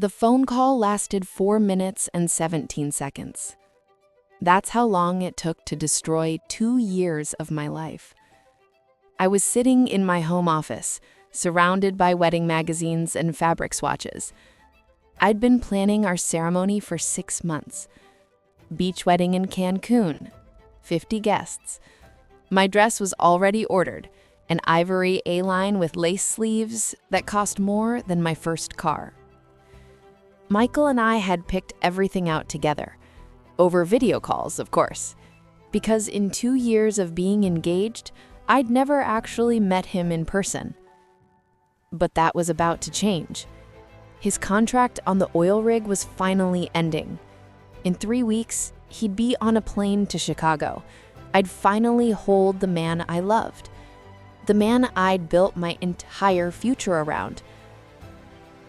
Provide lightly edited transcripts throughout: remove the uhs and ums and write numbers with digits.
The phone call lasted 4 minutes and 17 seconds. That's how long it took to destroy 2 years of my life. I was sitting in my home office, surrounded by wedding magazines and fabric swatches. I'd been planning our ceremony for 6 months. Beach wedding in Cancun, 50 guests. My dress was already ordered, an ivory A-line with lace sleeves that cost more than my first car. Michael and I had picked everything out together, over video calls, of course, because in 2 years of being engaged, I'd never actually met him in person. But that was about to change. His contract on the oil rig was finally ending. In 3 weeks, he'd be on a plane to Chicago. I'd finally hold the man I loved, the man I'd built my entire future around,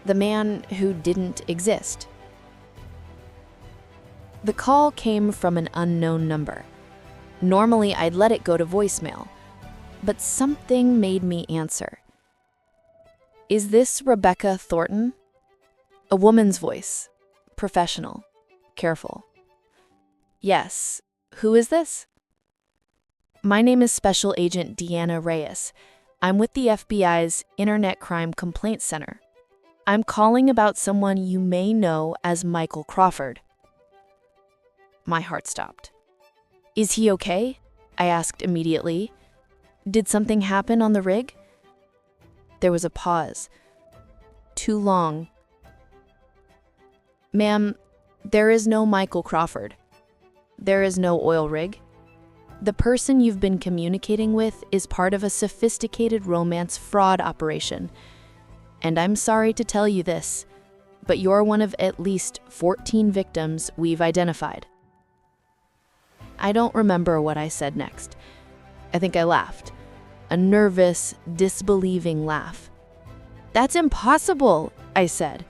the man who didn't exist. The call came from an unknown number. Normally, I'd let it go to voicemail, but something made me answer. "Is this Rebecca Thornton?" A woman's voice, professional, careful. "Yes. Who is this?" "My name is Special Agent Deanna Reyes. I'm with the FBI's Internet Crime Complaints Center. I'm calling about someone you may know as Michael Crawford." My heart stopped. "Is he okay?" I asked immediately. "Did something happen on the rig?" There was a pause. Too long. "Ma'am, there is no Michael Crawford. There is no oil rig. The person you've been communicating with is part of a sophisticated romance fraud operation. And I'm sorry to tell you this, but you're one of at least 14 victims we've identified." I don't remember what I said next. I think I laughed. A nervous, disbelieving laugh. "That's impossible," I said.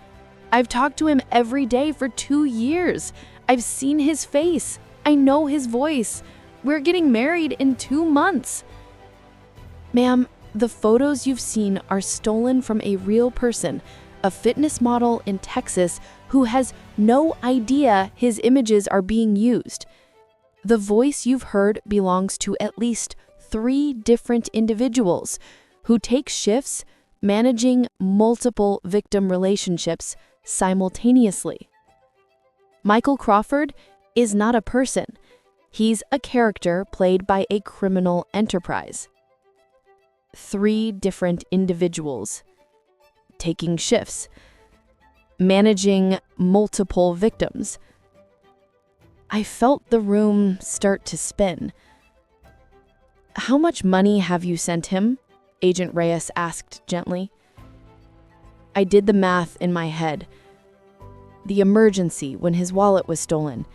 "I've talked to him every day for 2 years. I've seen his face. I know his voice. We're getting married in 2 months." "Ma'am, the photos you've seen are stolen from a real person, a fitness model in Texas who has no idea his images are being used. The voice you've heard belongs to at least 3 different individuals who take shifts managing multiple victim relationships simultaneously. Michael Crawford is not a person. He's a character played by a criminal enterprise. 3 different individuals taking shifts, managing multiple victims." I felt the room start to spin. "How much money have you sent him?" Agent Reyes asked gently. I did the math in my head. The emergency when his wallet was stolen,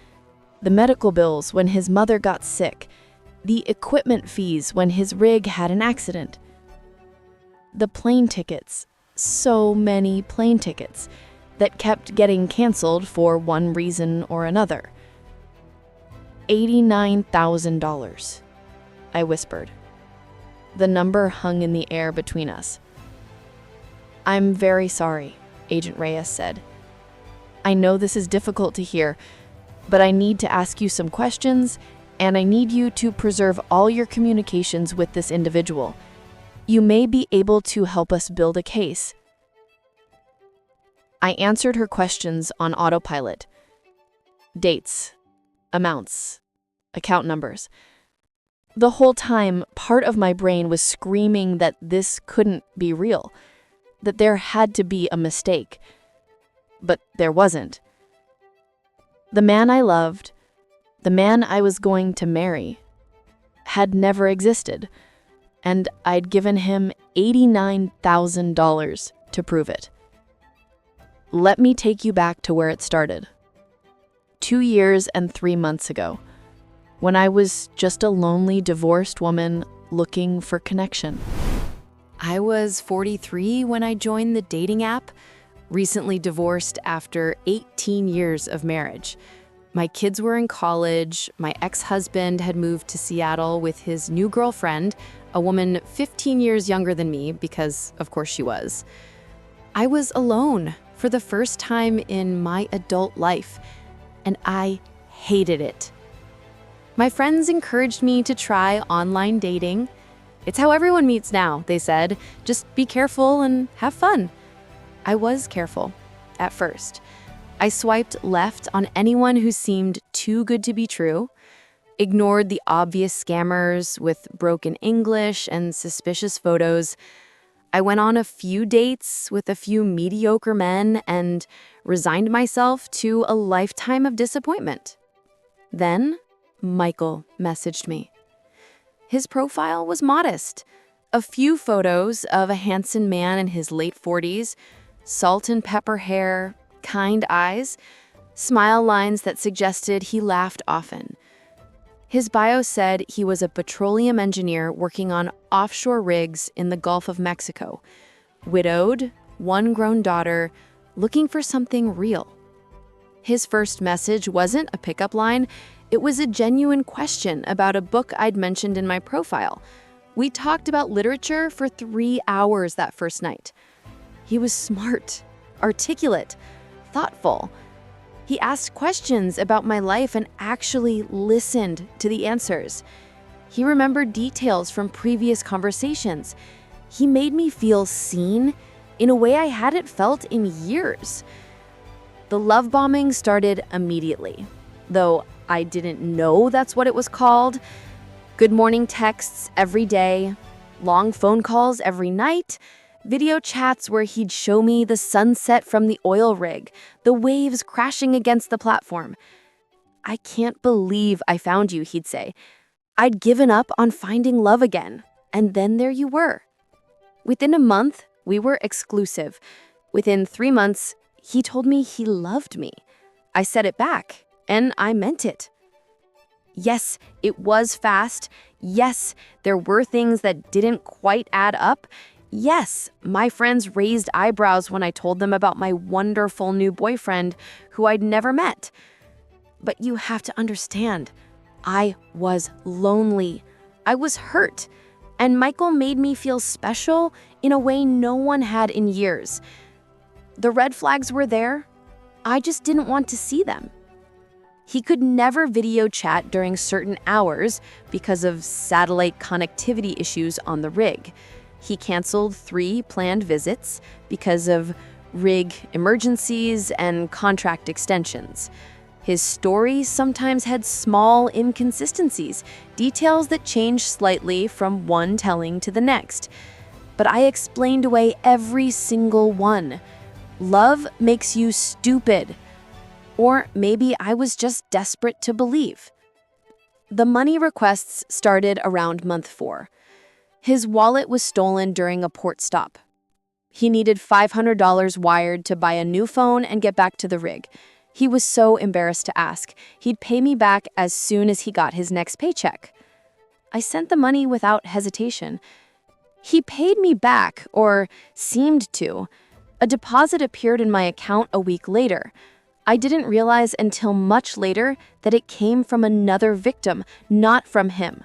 the medical bills when his mother got sick, the equipment fees when his rig had an accident, the plane tickets, so many plane tickets that kept getting canceled for one reason or another. $89,000, I whispered. The number hung in the air between us. "I'm very sorry," Agent Reyes said. "I know this is difficult to hear, but I need to ask you some questions, and I need you to preserve all your communications with this individual. You may be able to help us build a case." I answered her questions on autopilot. Dates, amounts, account numbers. The whole time, part of my brain was screaming that this couldn't be real, that there had to be a mistake. But there wasn't. The man I loved, the man I was going to marry, had never existed, and I'd given him $89,000 to prove it. Let me take you back to where it started. 2 years and 3 months ago, when I was just a lonely divorced woman looking for connection. I was 43 when I joined the dating app, recently divorced after 18 years of marriage. My kids were in college, my ex-husband had moved to Seattle with his new girlfriend, a woman 15 years younger than me, because of course she was. I was alone, for the first time in my adult life, and I hated it. My friends encouraged me to try online dating. It's how everyone meets now, they said. Just be careful and have fun. I was careful at first. I swiped left on anyone who seemed too good to be true, ignored the obvious scammers with broken English and suspicious photos. I went on a few dates with a few mediocre men and resigned myself to a lifetime of disappointment. Then, Michael messaged me. His profile was modest. A few photos of a handsome man in his late 40s, salt and pepper hair, kind eyes, smile lines that suggested he laughed often. His bio said he was a petroleum engineer working on offshore rigs in the Gulf of Mexico, widowed, one grown daughter, looking for something real. His first message wasn't a pickup line, it was a genuine question about a book I'd mentioned in my profile. We talked about literature for 3 hours that first night. He was smart, articulate, thoughtful. He asked questions about my life and actually listened to the answers. He remembered details from previous conversations. He made me feel seen in a way I hadn't felt in years. The love bombing started immediately, though I didn't know that's what it was called. Good morning texts every day, long phone calls every night, video chats where he'd show me the sunset from the oil rig, the waves crashing against the platform. "I can't believe I found you," he'd say. "I'd given up on finding love again, and then there you were." Within a month, we were exclusive. Within 3 months, he told me he loved me. I said it back, and I meant it. Yes, it was fast. Yes, there were things that didn't quite add up. Yes, my friends raised eyebrows when I told them about my wonderful new boyfriend who I'd never met. But you have to understand, I was lonely. I was hurt. And Michael made me feel special in a way no one had in years. The red flags were there. I just didn't want to see them. He could never video chat during certain hours because of satellite connectivity issues on the rig. He canceled 3 planned visits because of rig emergencies and contract extensions. His story sometimes had small inconsistencies, details that changed slightly from one telling to the next. But I explained away every single one. Love makes you stupid. Or maybe I was just desperate to believe. The money requests started around month 4. His wallet was stolen during a port stop. He needed $500 wired to buy a new phone and get back to the rig. He was so embarrassed to ask. He'd pay me back as soon as he got his next paycheck. I sent the money without hesitation. He paid me back, or seemed to. A deposit appeared in my account a week later. I didn't realize until much later that it came from another victim, not from him.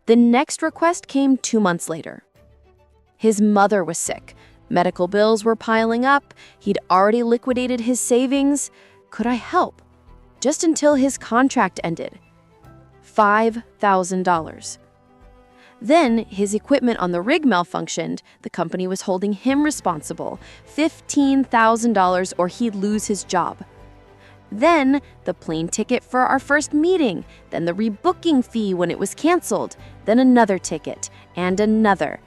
The next request came 2 months later. His mother was sick. Medical bills were piling up. He'd already liquidated his savings. Could I help? Just until his contract ended. $5,000. Then his equipment on the rig malfunctioned. The company was holding him responsible. $15,000 or he'd lose his job. Then the plane ticket for our first meeting, then the rebooking fee when it was canceled, then another ticket, and another.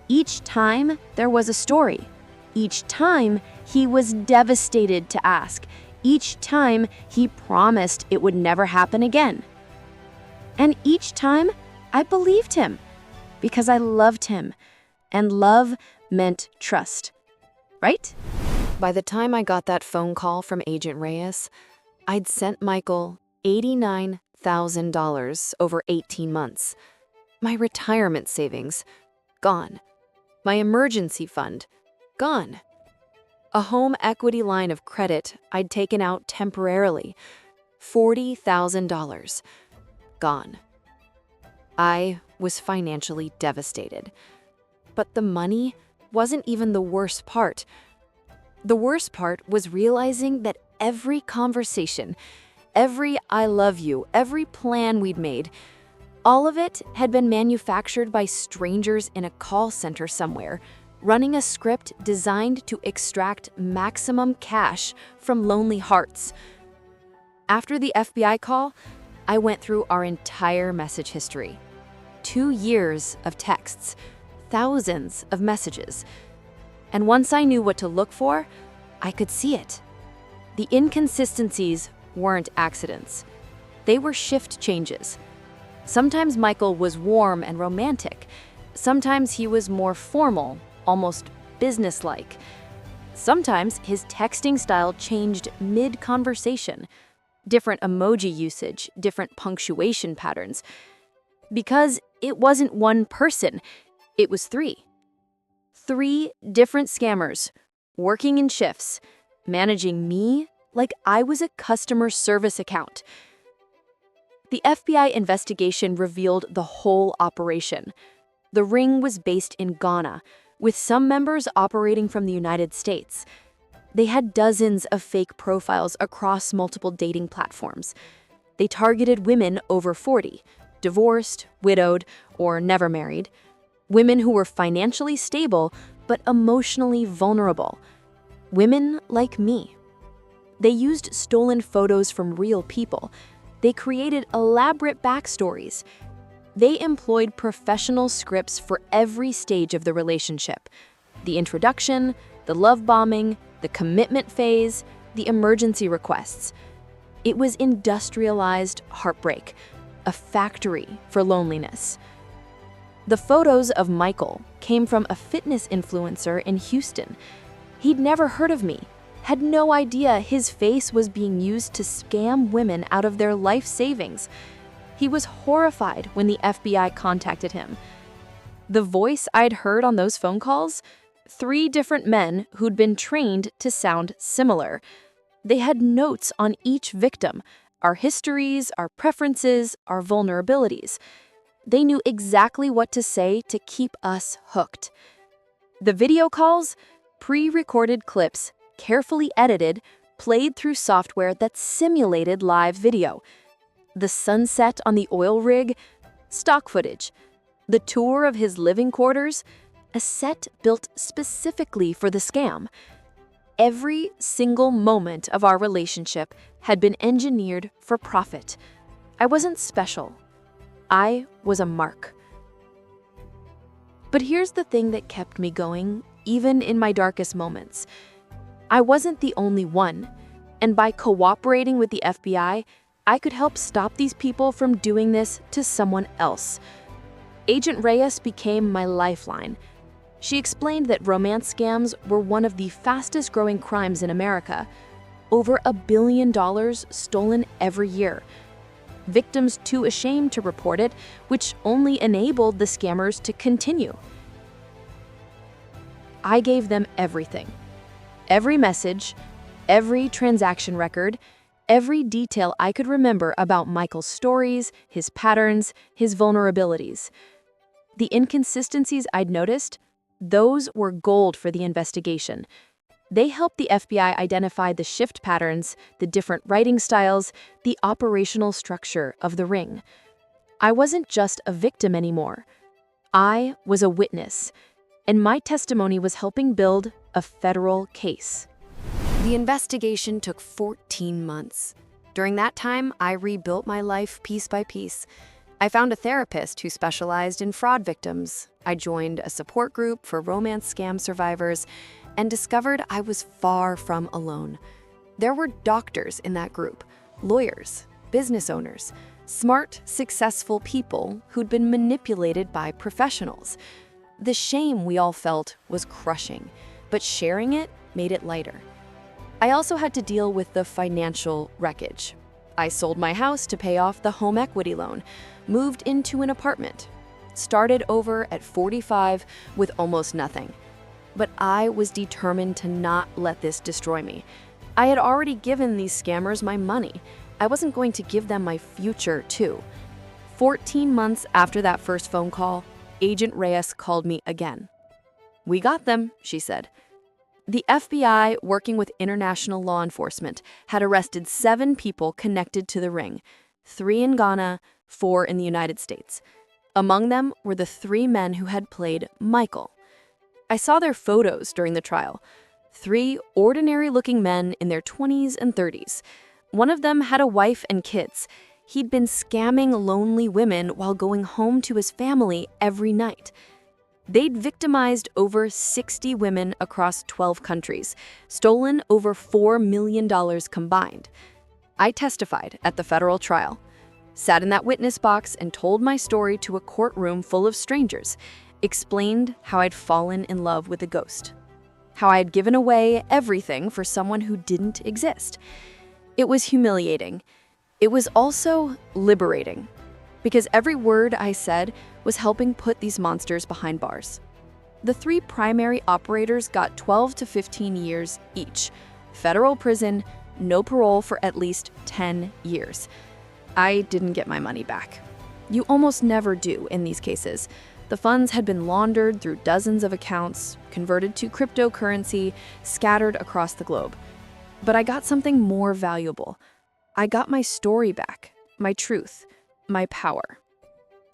Each time there was a story. Each time he was devastated to ask. Each time he promised it would never happen again. And each time I believed him because I loved him, and love meant trust, right? By the time I got that phone call from Agent Reyes, I'd sent Michael $89,000 over 18 months. My retirement savings, gone. My emergency fund, gone. A home equity line of credit I'd taken out temporarily, $40,000, gone. I was financially devastated. But the money wasn't even the worst part. The worst part was realizing that every conversation, every I love you, every plan we'd made, all of it had been manufactured by strangers in a call center somewhere, running a script designed to extract maximum cash from lonely hearts. After the FBI call, I went through our entire message history. 2 years of texts, thousands of messages. And once I knew what to look for, I could see it. The inconsistencies weren't accidents. They were shift changes. Sometimes Michael was warm and romantic. Sometimes he was more formal, almost businesslike. Sometimes his texting style changed mid-conversation. Different emoji usage, different punctuation patterns. Because it wasn't one person, it was 3. 3 different scammers, working in shifts, managing me like I was a customer service account. The FBI investigation revealed the whole operation. The ring was based in Ghana, with some members operating from the United States. They had dozens of fake profiles across multiple dating platforms. They targeted women over 40, divorced, widowed, or never married, women who were financially stable but emotionally vulnerable, women like me. They used stolen photos from real people. They created elaborate backstories. They employed professional scripts for every stage of the relationship: the introduction, the love bombing, the commitment phase, the emergency requests. It was industrialized heartbreak, a factory for loneliness. The photos of Michael came from a fitness influencer in Houston. He'd never heard of me, had no idea his face was being used to scam women out of their life savings. He was horrified when the FBI contacted him. The voice I'd heard on those phone calls? 3 different men who'd been trained to sound similar. They had notes on each victim, our histories, our preferences, our vulnerabilities. They knew exactly what to say to keep us hooked. The video calls? Pre-recorded clips, carefully edited, played through software that simulated live video. The sunset on the oil rig? Stock footage. The tour of his living quarters? A set built specifically for the scam. Every single moment of our relationship had been engineered for profit. I wasn't special. I was a mark. But here's the thing that kept me going, even in my darkest moments. I wasn't the only one, and by cooperating with the FBI, I could help stop these people from doing this to someone else. Agent Reyes became my lifeline. She explained that romance scams were one of the fastest growing crimes in America. Over $1 billion stolen every year. Victims too ashamed to report it, which only enabled the scammers to continue. I gave them everything. Every message, every transaction record, every detail I could remember about Michael's stories, his patterns, his vulnerabilities. The inconsistencies I'd noticed, those were gold for the investigation. They helped the FBI identify the shift patterns, the different writing styles, the operational structure of the ring. I wasn't just a victim anymore. I was a witness, and my testimony was helping build a federal case. The investigation took 14 months. During that time, I rebuilt my life piece by piece. I found a therapist who specialized in fraud victims. I joined a support group for romance scam survivors and discovered I was far from alone. There were doctors in that group, lawyers, business owners, smart, successful people who'd been manipulated by professionals. The shame we all felt was crushing, but sharing it made it lighter. I also had to deal with the financial wreckage. I sold my house to pay off the home equity loan, moved into an apartment, started over at 45 with almost nothing. But I was determined to not let this destroy me. I had already given these scammers my money. I wasn't going to give them my future, too. 14 months after that first phone call, Agent Reyes called me again. "We got them," she said. The FBI, working with international law enforcement, had arrested 7 people connected to the ring, 3 in Ghana, 4 in the United States. Among them were the 3 men who had played Michael. I saw their photos during the trial. 3 ordinary-looking men in their 20s and 30s. One of them had a wife and kids. He'd been scamming lonely women while going home to his family every night. They'd victimized over 60 women across 12 countries, stolen over $4 million combined. I testified at the federal trial, sat in that witness box and told my story to a courtroom full of strangers, explained how I'd fallen in love with a ghost, how I had given away everything for someone who didn't exist. It was humiliating. It was also liberating, because every word I said was helping put these monsters behind bars. The 3 primary operators got 12 to 15 years each, federal prison, no parole for at least 10 years. I didn't get my money back. You almost never do in these cases. The funds had been laundered through dozens of accounts, converted to cryptocurrency, scattered across the globe. But I got something more valuable. I got my story back, my truth, my power.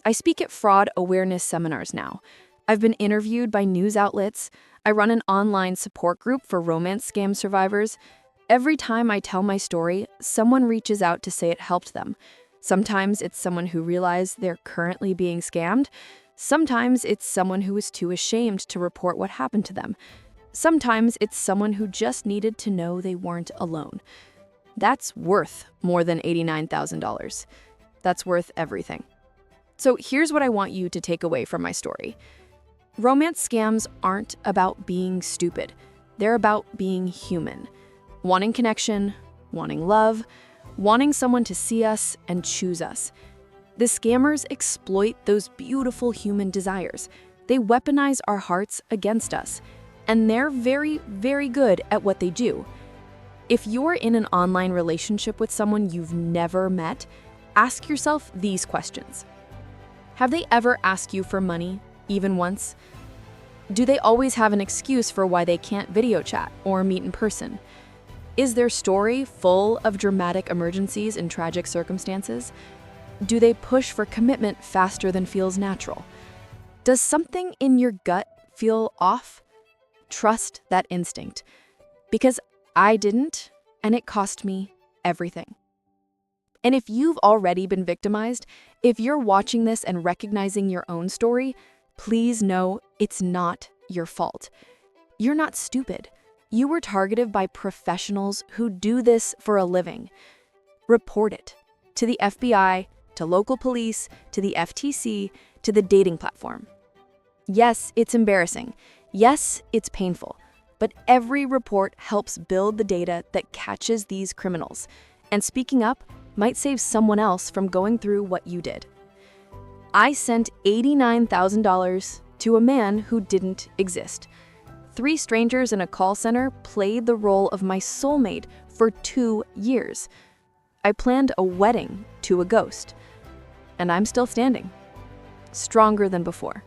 I speak at fraud awareness seminars now. I've been interviewed by news outlets. I run an online support group for romance scam survivors. Every time I tell my story, someone reaches out to say it helped them. Sometimes it's someone who realized they're currently being scammed. Sometimes it's someone who was too ashamed to report what happened to them. Sometimes it's someone who just needed to know they weren't alone. That's worth more than $89,000. That's worth everything. So here's what I want you to take away from my story. Romance scams aren't about being stupid. They're about being human. Wanting connection, wanting love, wanting someone to see us and choose us. The scammers exploit those beautiful human desires. They weaponize our hearts against us. And they're very, very good at what they do. If you're in an online relationship with someone you've never met, ask yourself these questions. Have they ever asked you for money, even once? Do they always have an excuse for why they can't video chat or meet in person? Is their story full of dramatic emergencies and tragic circumstances? Do they push for commitment faster than feels natural? Does something in your gut feel off? Trust that instinct. Because I didn't, and it cost me everything. And if you've already been victimized, if you're watching this and recognizing your own story, please know it's not your fault. You're not stupid. You were targeted by professionals who do this for a living. Report it to the FBI, to local police, to the FTC, to the dating platform. Yes, it's embarrassing. Yes, it's painful. But every report helps build the data that catches these criminals. And speaking up might save someone else from going through what you did. I sent $89,000 to a man who didn't exist. 3 strangers in a call center played the role of my soulmate for 2 years. I planned a wedding to a ghost. And I'm still standing, stronger than before.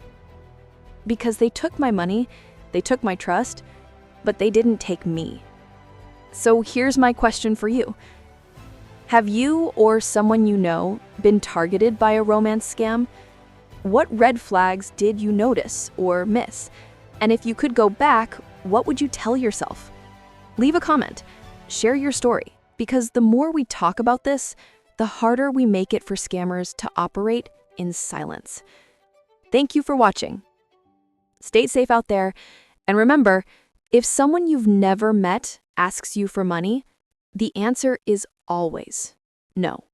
Because they took my money, they took my trust, but they didn't take me. So here's my question for you. Have you or someone you know been targeted by a romance scam? What red flags did you notice or miss? And if you could go back, what would you tell yourself? Leave a comment, share your story, because the more we talk about this, the harder we make it for scammers to operate in silence. Thank you for watching. Stay safe out there, and remember, if someone you've never met asks you for money, the answer is always no.